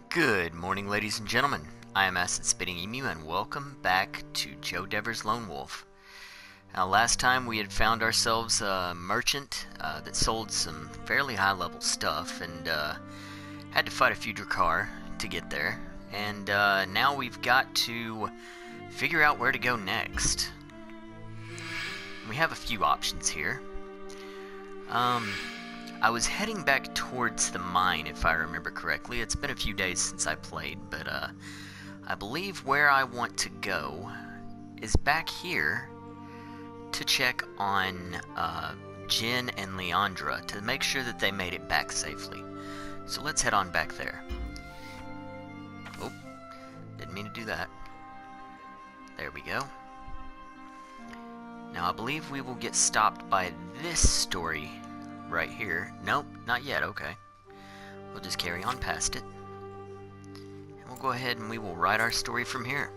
Good morning, ladies and gentlemen. I am Acid Spitting Emu, and welcome back to Joe Devers Lone Wolf. Now, last time we had found ourselves a merchant that sold some fairly high-level stuff, and had to fight a few Drakkar to get there. And now we've got to figure out where to go next. We have a few options here. I was heading back towards the mine, if I remember correctly. It's been a few days since I played, but I believe where I want to go is back here to check on Jen and Leandra to make sure that they made it back safely. So let's head on back there. Oh, didn't mean to do that. There we go. Now I believe we will get stopped by this story right here. Nope, not yet. Okay. We'll just carry on past it. And we'll go ahead and we will write our story from here.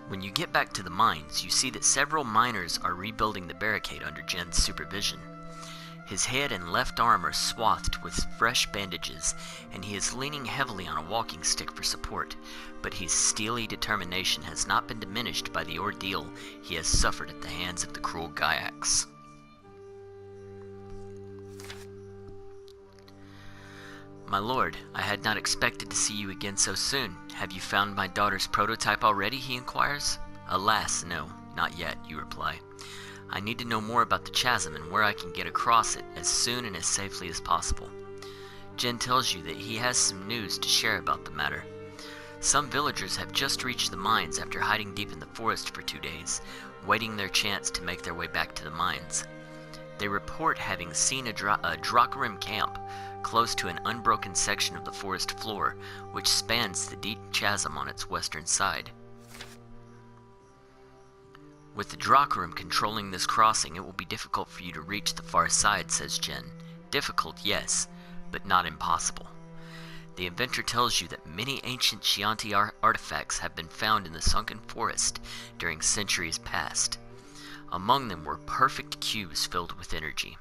When you get back to the mines, you see that several miners are rebuilding the barricade under Jen's supervision. His head and left arm are swathed with fresh bandages, and he is leaning heavily on a walking stick for support, but his steely determination has not been diminished by the ordeal he has suffered at the hands of the cruel Gourgaz. My lord, I had not expected to see you again so soon. Have you found my daughter's prototype already, he inquires. Alas, no, not yet, you reply. I need to know more about the chasm and where I can get across it as soon and as safely as possible. Jen tells you that he has some news to share about the matter. Some villagers have just reached the mines after hiding deep in the forest for 2 days, waiting their chance to make their way back to the mines. They report having seen a Drakkarim camp close to an unbroken section of the forest floor, which spans the deep chasm on its western side. With the Drakkarim controlling this crossing, it will be difficult for you to reach the far side, says Jen. Difficult, yes, but not impossible. The inventor tells you that many ancient Chianti artifacts have been found in the sunken forest during centuries past. Among them were perfect cubes filled with energy.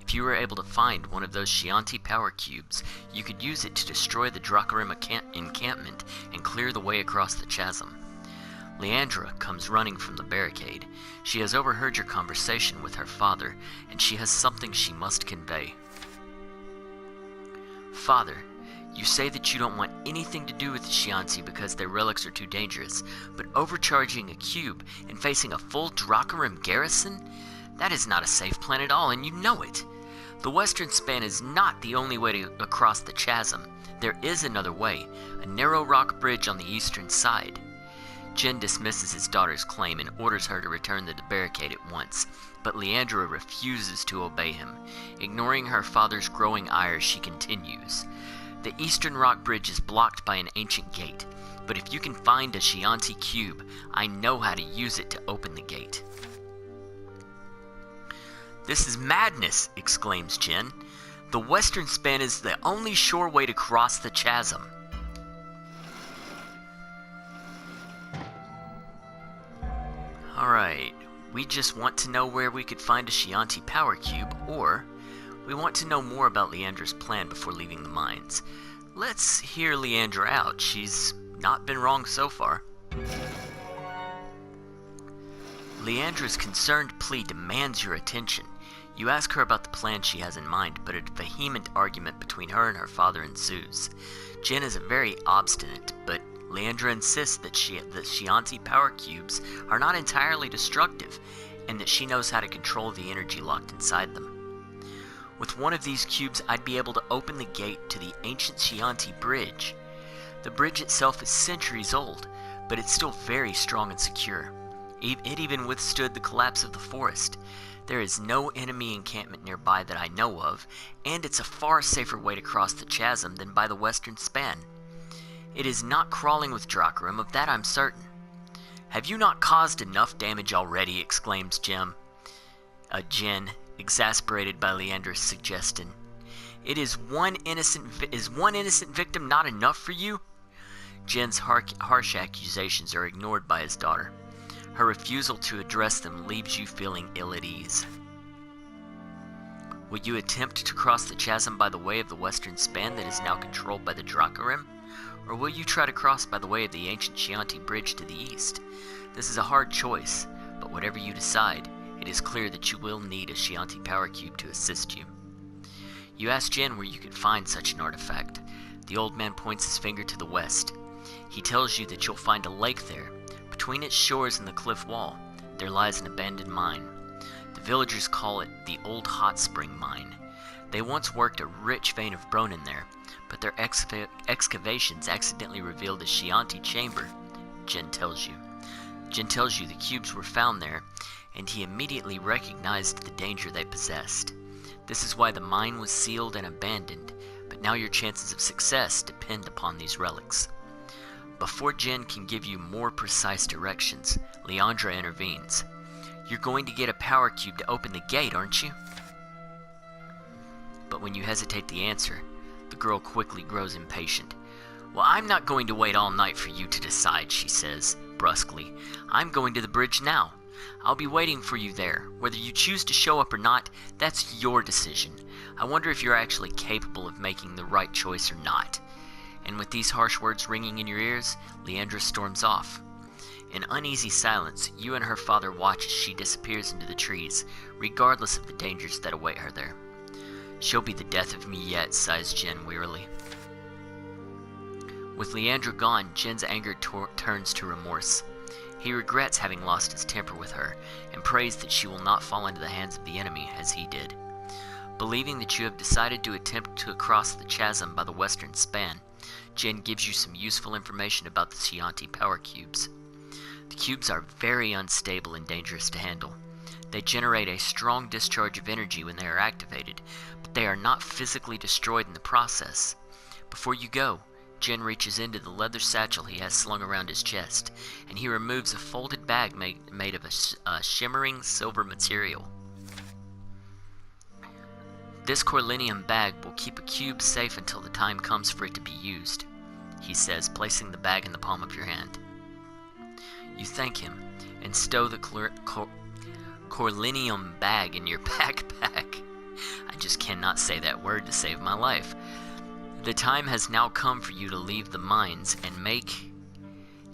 If you were able to find one of those Chianti power cubes, you could use it to destroy the Drakkarim encampment and clear the way across the chasm. Leandra comes running from the barricade. She has overheard your conversation with her father, and she has something she must convey. Father, you say that you don't want anything to do with the Chianti because their relics are too dangerous, but overcharging a cube and facing a full Drakkarim garrison? That is not a safe plan at all, and you know it. The western span is not the only way to across the chasm. There is another way, a narrow rock bridge on the eastern side. Jen dismisses his daughter's claim and orders her to return to the barricade at once, but Leandra refuses to obey him. Ignoring her father's growing ire, she continues. The eastern rock bridge is blocked by an ancient gate, but if you can find a Chianti cube, I know how to use it to open the gate. This is madness, exclaims Jen. The western span is the only sure way to cross the chasm. Alright, we just want to know where we could find a Chianti power cube, or we want to know more about Leandra's plan before leaving the mines. Let's hear Leandra out. She's not been wrong so far. Leandra's concerned plea demands your attention. You ask her about the plan she has in mind, but a vehement argument between her and her father ensues. Jen is very obstinate, but Leandra insists that the Chianti power cubes are not entirely destructive, and that she knows how to control the energy locked inside them. With one of these cubes, I'd be able to open the gate to the ancient Chianti bridge. The bridge itself is centuries old, but it's still very strong and secure. It even withstood the collapse of the forest. There is no enemy encampment nearby that I know of, and it's a far safer way to cross the chasm than by the western span. It is not crawling with Drakkarim, of that I'm certain. Have you not caused enough damage already? Exclaims Jen, exasperated by Leandra's suggestion. Is one innocent victim not enough for you? Jen's harsh accusations are ignored by his daughter. Her refusal to address them leaves you feeling ill at ease. Will you attempt to cross the chasm by the way of the western span that is now controlled by the Dracarim? Or will you try to cross by the way of the ancient Chianti Bridge to the east? This is a hard choice, but whatever you decide, it is clear that you will need a Chianti Power Cube to assist you. You ask Jen where you could find such an artifact. The old man points his finger to the west. He tells you that you'll find a lake there. Between its shores and the cliff wall, there lies an abandoned mine. The villagers call it the Old Hot Spring Mine. They once worked a rich vein of Bronin there, but their excavations accidentally revealed a Chianti chamber, Jen tells you. Jen tells you the cubes were found there, and he immediately recognized the danger they possessed. This is why the mine was sealed and abandoned, but now your chances of success depend upon these relics. Before Jen can give you more precise directions, Leandra intervenes. You're going to get a power cube to open the gate, aren't you? But when you hesitate to answer, the girl quickly grows impatient. Well, I'm not going to wait all night for you to decide, she says, brusquely. I'm going to the bridge now. I'll be waiting for you there. Whether you choose to show up or not, that's your decision. I wonder if you're actually capable of making the right choice or not. And with these harsh words ringing in your ears, Leandra storms off. In uneasy silence, you and her father watch as she disappears into the trees, regardless of the dangers that await her there. She'll be the death of me yet, sighs Jen wearily. With Leandra gone, Jen's anger turns to remorse. He regrets having lost his temper with her, and prays that she will not fall into the hands of the enemy as he did. Believing that you have decided to attempt to cross the chasm by the western span, Jen gives you some useful information about the Chianti power cubes. The cubes are very unstable and dangerous to handle. They generate a strong discharge of energy when they are activated, but they are not physically destroyed in the process. Before you go, Jen reaches into the leather satchel he has slung around his chest, and he removes a folded bag made of a shimmering silver material. This corlinium bag will keep a cube safe until the time comes for it to be used, he says, placing the bag in the palm of your hand. You thank him and stow the corlinium bag in your backpack. I just cannot say that word to save my life. The time has now come for you to leave the mines and make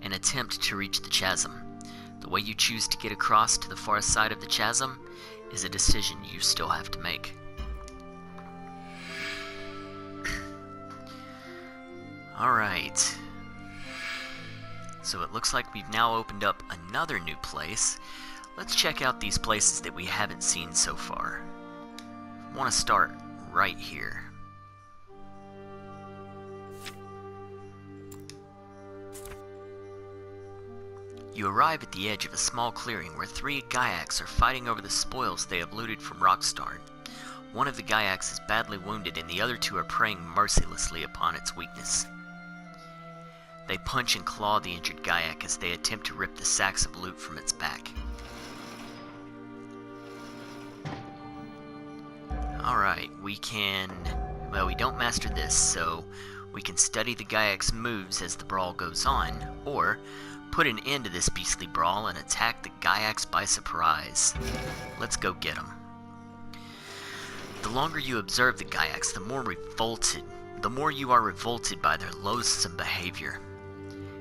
an attempt to reach the chasm. The way you choose to get across to the far side of the chasm is a decision you still have to make. Alright. So it looks like we've now opened up another new place. Let's check out these places that we haven't seen so far. I want to start right here. You arrive at the edge of a small clearing where 3 Gaiacs are fighting over the spoils they have looted from Rockstarn. One of the Gaiacs is badly wounded and the other 2 are preying mercilessly upon its weakness. They punch and claw the injured Gaiac as they attempt to rip the sacks of loot from its back. Alright, we don't master this, so we can study the Gaiac's moves as the brawl goes on, or put an end to this beastly brawl and attack the Gaiacs by surprise. Let's go get them. The longer you observe the Gaiacs, the more you are revolted by their loathsome behavior.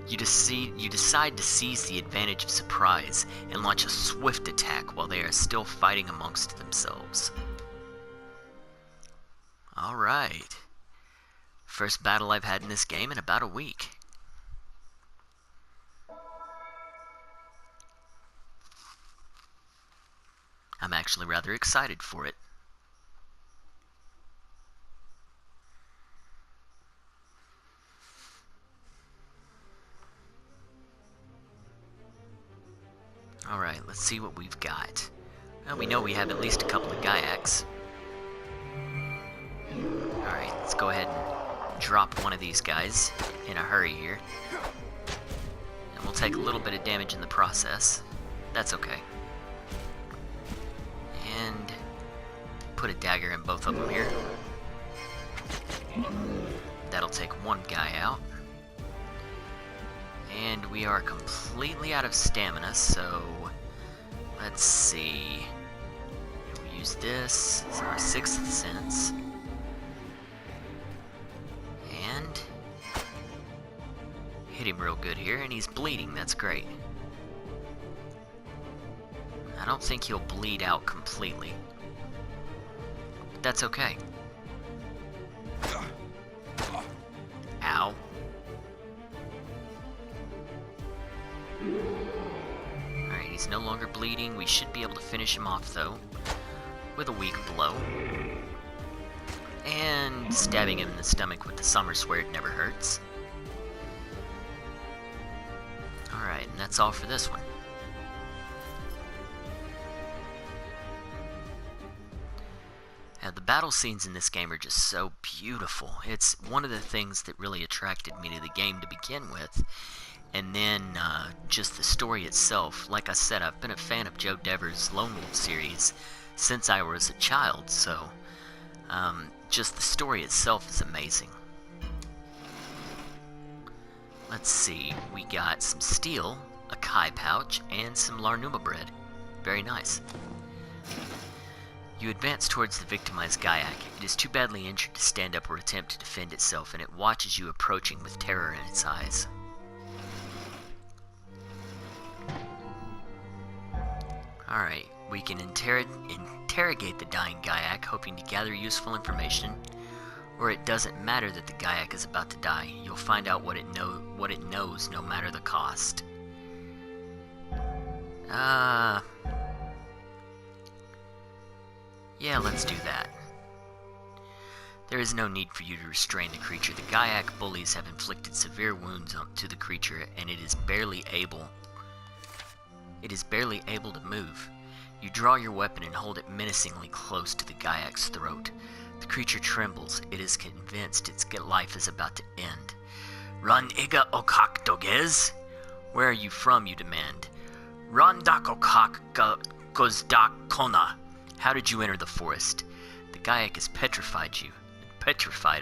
You decide to seize the advantage of surprise and launch a swift attack while they are still fighting amongst themselves. Alright. First battle I've had in this game in about a week. I'm actually rather excited for it. Alright, let's see what we've got. Well, we know we have at least a couple of Gaiacs. Alright, let's go ahead and drop one of these guys in a hurry here. And we'll take a little bit of damage in the process. That's okay. And put a dagger in both of them here. That'll take one guy out. And we are completely out of stamina, so let's see. We'll use this as our 6th sense. And hit him real good here, and he's bleeding. That's great. I don't think he'll bleed out completely, but that's okay. Ow. Alright, he's no longer bleeding. We should be able to finish him off, though, with a weak blow. And stabbing him in the stomach with the summer sword never hurts. Alright, and that's all for this one. Now, the battle scenes in this game are just so beautiful. It's one of the things that really attracted me to the game to begin with. And then, just the story itself. Like I said, I've been a fan of Joe Dever's Lone Wolf series since I was a child, so just the story itself is amazing. Let's see, we got some steel, a Kai pouch, and some Larnuma bread. Very nice. You advance towards the victimized Gaiac. It is too badly injured to stand up or attempt to defend itself, and it watches you approaching with terror in its eyes. Alright, we can interrogate the dying Gaiac, hoping to gather useful information, or it doesn't matter that the Gaiac is about to die. You'll find out what it knows, no matter the cost. Yeah, let's do that. There is no need for you to restrain the creature. The Gaiac bullies have inflicted severe wounds to the creature, and it is barely able to move. You draw your weapon and hold it menacingly close to the Gaiac's throat. The creature trembles. It is convinced its life is about to end. Run iga okak dogez? Where are you from, you demand. Run dak okak gozdak kona. How did you enter the forest? The Gaiac is petrified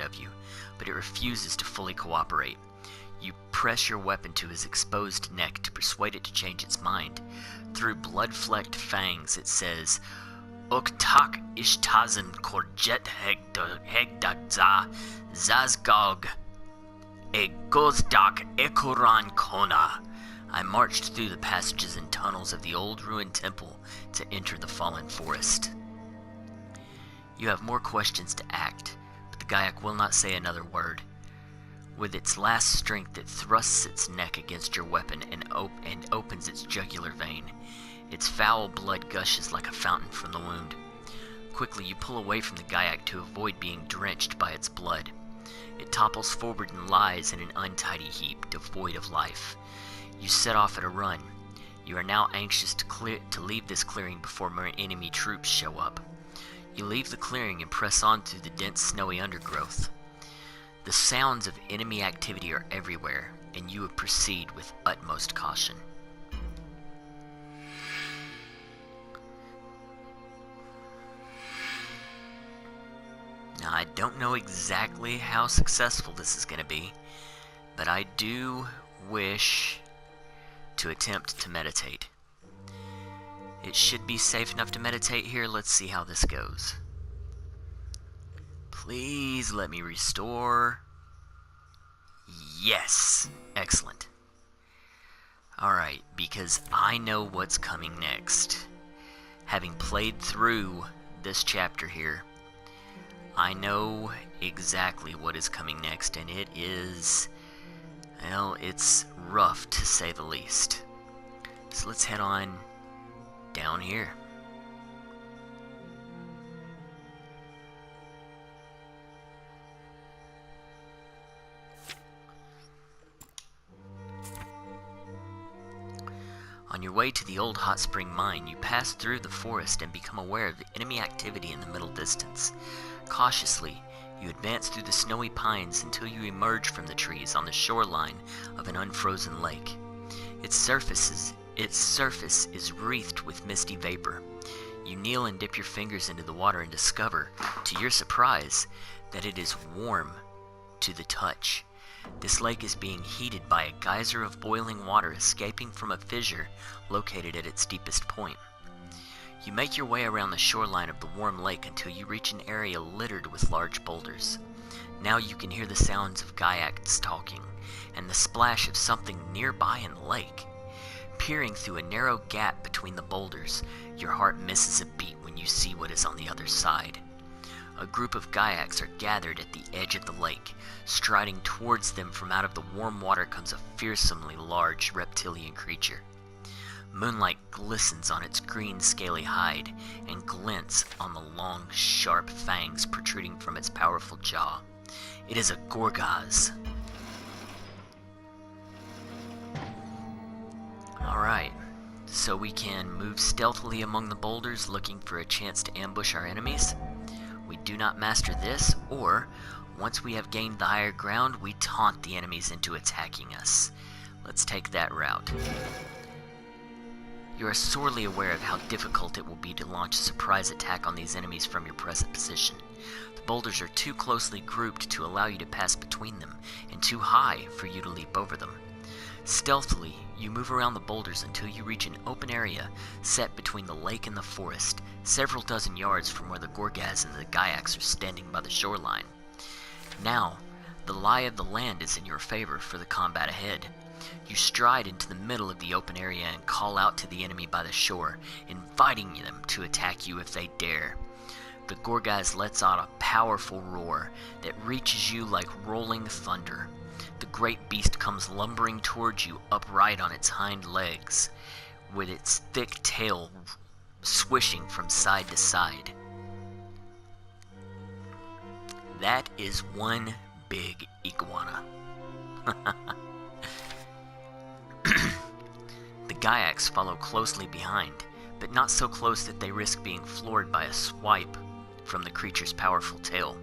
of you, but it refuses to fully cooperate. You press your weapon to his exposed neck to persuade it to change its mind. Through blood-flecked fangs, it says, Oktak ishtazen korjet hegdagza zazgog egozdak ekoran kona. I marched through the passages and tunnels of the old ruined temple to enter the fallen forest. You have more questions to act, but the Gaiac will not say another word. With its last strength, it thrusts its neck against your weapon and opens its jugular vein. Its foul blood gushes like a fountain from the wound. Quickly, you pull away from the Gaiac to avoid being drenched by its blood. It topples forward and lies in an untidy heap, devoid of life. You set off at a run. You are now anxious to leave this clearing before more enemy troops show up. You leave the clearing and press on through the dense snowy undergrowth. The sounds of enemy activity are everywhere, and you proceed with utmost caution. Now, I don't know exactly how successful this is going to be, but I do wish to attempt to meditate. It should be safe enough to meditate here. Let's see how this goes. Please let me restore. Yes! Excellent. Alright, because I know what's coming next. Having played through this chapter here, I know exactly what is coming next, and it is, well, it's rough to say the least. So let's head on down here. On your way to the old hot spring mine, you pass through the forest and become aware of the enemy activity in the middle distance. Cautiously, you advance through the snowy pines until you emerge from the trees on the shoreline of an unfrozen lake. Its surface is wreathed with misty vapor. You kneel and dip your fingers into the water and discover, to your surprise, that it is warm to the touch. This lake is being heated by a geyser of boiling water escaping from a fissure located at its deepest point. You make your way around the shoreline of the warm lake until you reach an area littered with large boulders. Now you can hear the sounds of kayaks talking, and the splash of something nearby in the lake. Peering through a narrow gap between the boulders, your heart misses a beat when you see what is on the other side. A group of kayaks are gathered at the edge of the lake. Striding towards them from out of the warm water comes a fearsomely large reptilian creature. Moonlight glistens on its green scaly hide and glints on the long, sharp fangs protruding from its powerful jaw. It is a Gourgaz. Alright, so we can move stealthily among the boulders looking for a chance to ambush our enemies. We do not master this, or, once we have gained the higher ground, we taunt the enemies into attacking us. Let's take that route. You are sorely aware of how difficult it will be to launch a surprise attack on these enemies from your present position. The boulders are too closely grouped to allow you to pass between them, and too high for you to leap over them. Stealthily, you move around the boulders until you reach an open area set between the lake and the forest, several dozen yards from where the Gourgaz and the kayaks are standing by the shoreline. Now, the lie of the land is in your favor for the combat ahead. You stride into the middle of the open area and call out to the enemy by the shore, inviting them to attack you if they dare. The Gourgaz lets out a powerful roar that reaches you like rolling thunder. The great beast comes lumbering towards you upright on its hind legs, with its thick tail swishing from side to side. That is one big iguana. The kayaks follow closely behind, but not so close that they risk being floored by a swipe from the creature's powerful tail.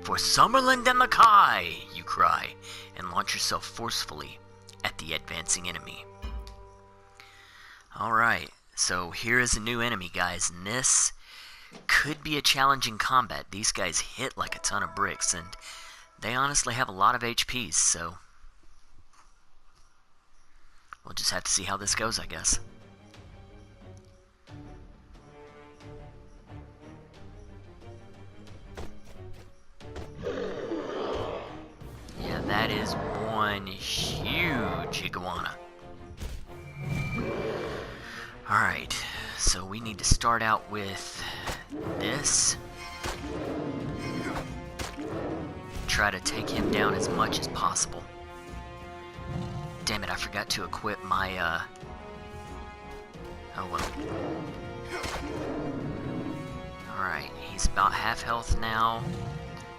"For Summerland and Mackay!" you cry, and launch yourself forcefully at the advancing enemy. Alright, so here is a new enemy, guys, and this could be a challenging combat. These guys hit like a ton of bricks, and they honestly have a lot of HPs, so we'll just have to see how this goes, I guess. Yeah, that is one huge iguana. Alright, so we need to start out with this. Try to take him down as much as possible. Damn it, I forgot to equip my, oh well. Alright, he's about half health now.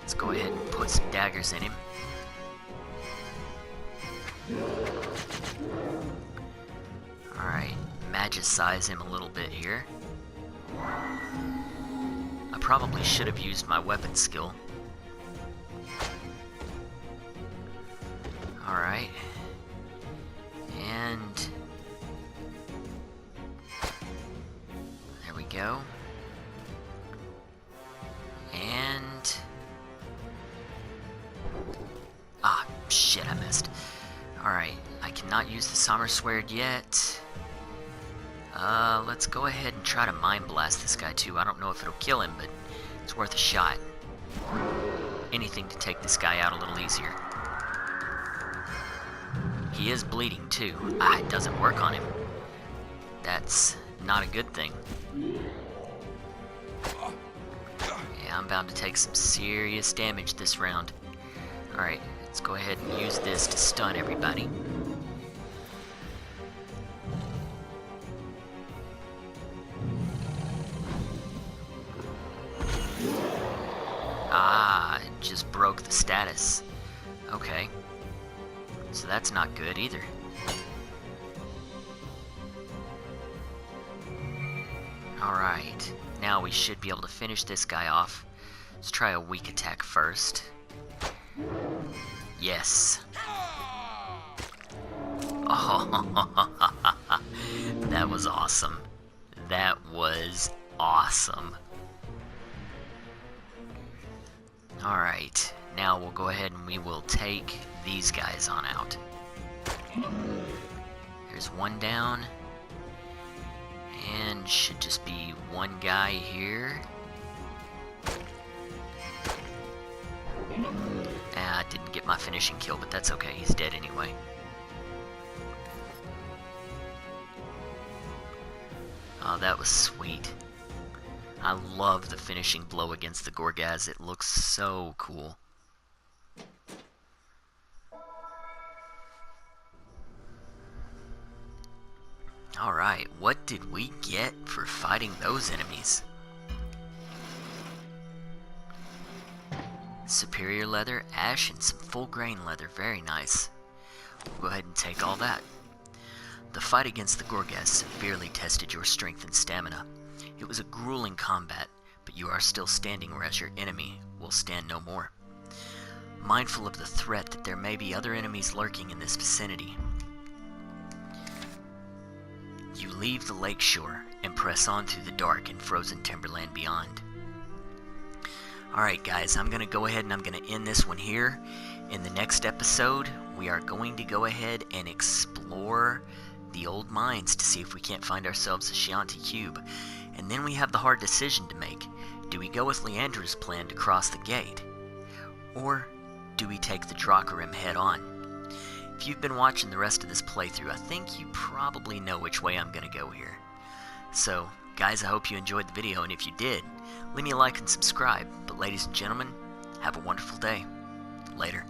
Let's go ahead and put some daggers in him. Alright, magicize him a little bit here. I probably should have used my weapon skill. Alright. And there we go. And shit, I missed. Alright, I cannot use the Summer Sword yet. Let's go ahead and try to Mind Blast this guy too. I don't know if it'll kill him, but it's worth a shot. Anything to take this guy out a little easier. He is bleeding too. It doesn't work on him. That's not a good thing. Yeah, I'm bound to take some serious damage this round. Alright, let's go ahead and use this to stun everybody. It just broke the status. Okay. So that's not good either. Alright, now we should be able to finish this guy off. Let's try a weak attack first. Yes. Oh, that was awesome. That was awesome. Alright, now we'll go ahead and we will take these guys on out. There's one down. And should just be one guy here. I didn't get my finishing kill, but that's okay. He's dead anyway. Oh, that was sweet. I love the finishing blow against the Gourgaz. It looks so cool. Alright, what did we get for fighting those enemies? Superior leather, ash, and some full grain leather. Very nice. We'll go ahead and take all that. The fight against the Gourgaz severely tested your strength and stamina. It was a grueling combat, but you are still standing, whereas your enemy will stand no more. Mindful of the threat that there may be other enemies lurking in this vicinity, you leave the lakeshore and press on through the dark and frozen timberland beyond. Alright guys, I'm going to go ahead and I'm going to end this one here. In the next episode, we are going to go ahead and explore the old mines to see if we can't find ourselves a Chianti cube. And then we have the hard decision to make. Do we go with Leandra's plan to cross the gate? Or do we take the Dracarim head on? If you've been watching the rest of this playthrough, I think you probably know which way I'm going to go here. So, guys, I hope you enjoyed the video, and if you did, leave me a like and subscribe. But ladies and gentlemen, have a wonderful day. Later.